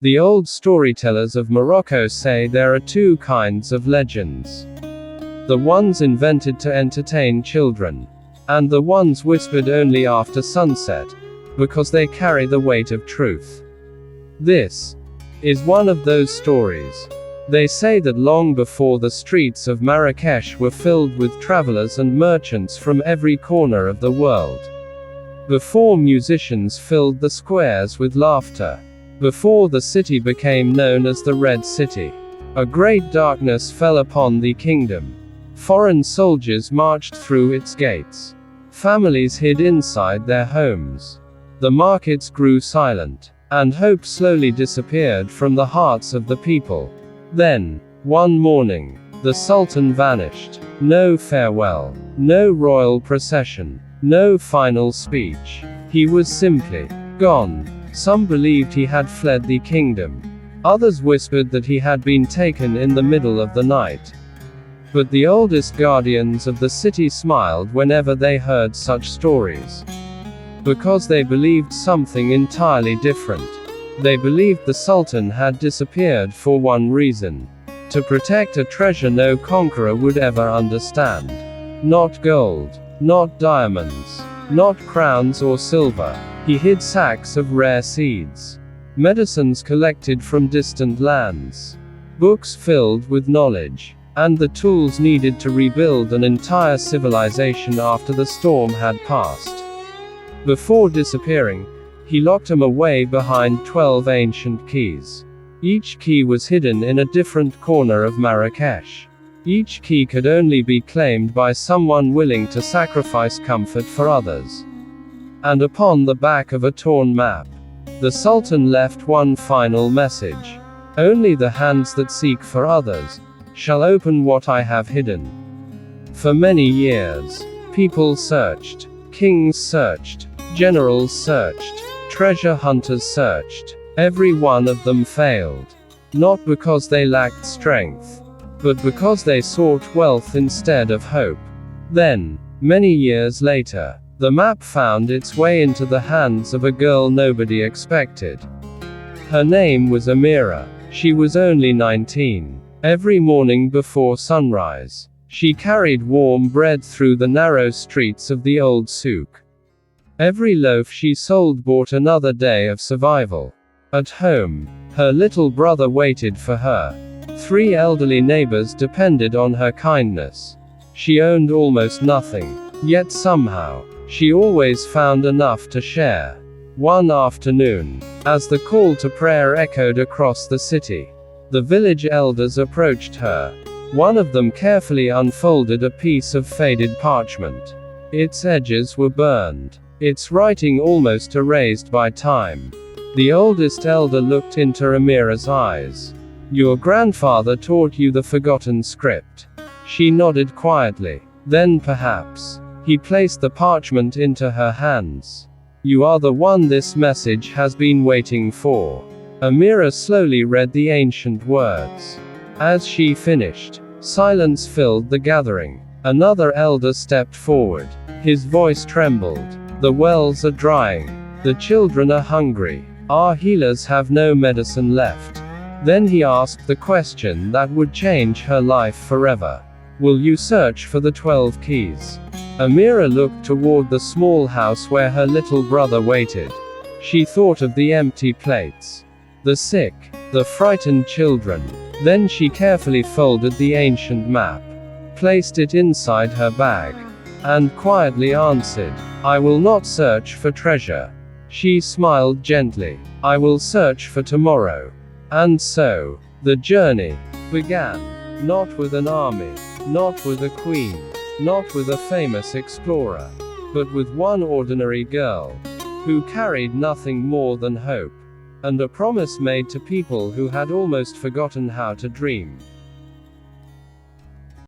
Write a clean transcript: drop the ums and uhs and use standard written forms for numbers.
The old storytellers of Morocco say there are two kinds of legends. The ones invented to entertain children, and the ones whispered only after sunset, because they carry the weight of truth. This is one of those stories. They say that long before the streets of Marrakesh were filled with travelers and merchants from every corner of the world. Before musicians filled the squares with laughter. Before the city became known as the Red City. A great darkness fell upon the kingdom. Foreign soldiers marched through its gates. Families hid inside their homes. The markets grew silent, and hope slowly disappeared from the hearts of the people. Then, one morning, the Sultan vanished. No farewell, no royal procession, no final speech. He was simply gone. Some believed he had fled the kingdom. Others whispered that he had been taken in the middle of the night. But the oldest guardians of the city smiled whenever they heard such stories. Because they believed something entirely different. They believed the Sultan had disappeared for one reason: to protect a treasure no conqueror would ever understand. Not gold, not diamonds, not crowns or silver. He hid sacks of rare seeds, medicines collected from distant lands, books filled with knowledge, and the tools needed to rebuild an entire civilization after the storm had passed. Before disappearing, he locked them away behind 12 ancient keys. Each key was hidden in a different corner of Marrakesh. Each key could only be claimed by someone willing to sacrifice comfort for others. And upon the back of a torn map, the Sultan left one final message: only the hands that seek for others shall open what I have hidden. For many years, people searched, kings searched, generals searched, treasure hunters searched. Every one of them failed. Not because they lacked strength, but because they sought wealth instead of hope. Then, many years later, the map found its way into the hands of a girl nobody expected. Her name was Amira. She was only 19. Every morning before sunrise, she carried warm bread through the narrow streets of the old souk. Every loaf she sold bought another day of survival. At home, her little brother waited for her. 3 elderly neighbors depended on her kindness. She owned almost nothing, yet somehow, she always found enough to share. One afternoon, as the call to prayer echoed across the city, the village elders approached her. One of them carefully unfolded a piece of faded parchment. Its edges were burned, its writing almost erased by time. The oldest elder looked into Amira's eyes. Your grandfather taught you the forgotten script. She nodded quietly. Then perhaps, he placed the parchment into her hands. You are the one this message has been waiting for. Amira slowly read the ancient words. As she finished, silence filled the gathering. Another elder stepped forward. His voice trembled. The wells are drying. The children are hungry. Our healers have no medicine left. Then he asked the question that would change her life forever. Will you search for the 12 keys? Amira looked toward the small house where her little brother waited. She thought of the empty plates, the sick, the frightened children. Then she carefully folded the ancient map, placed it inside her bag, and quietly answered, I will not search for treasure. She smiled gently. I will search for tomorrow. And so, the journey began. Not with an army, not with a queen, not with a famous explorer, but with one ordinary girl, who carried nothing more than hope, and a promise made to people who had almost forgotten how to dream.